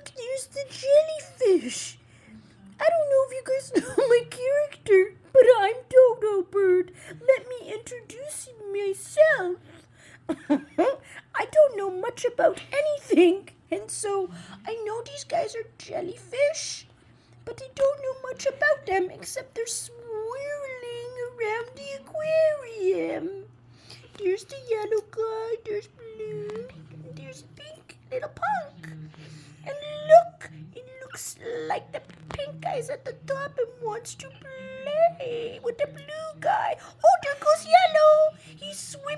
look, there's the jellyfish. I don't know if you guys know my character, but I'm Dodo Bird. Let me introduce myself. I don't know much about anything, and so I know these guys are jellyfish, but I don't know much about them except they're swirling around the aquarium. There's the yellow guy, there's blue, and there's pink little punk. And look, it looks like the pink guy's at the top and wants to play with the blue guy. Oh, there goes yellow. He's swirling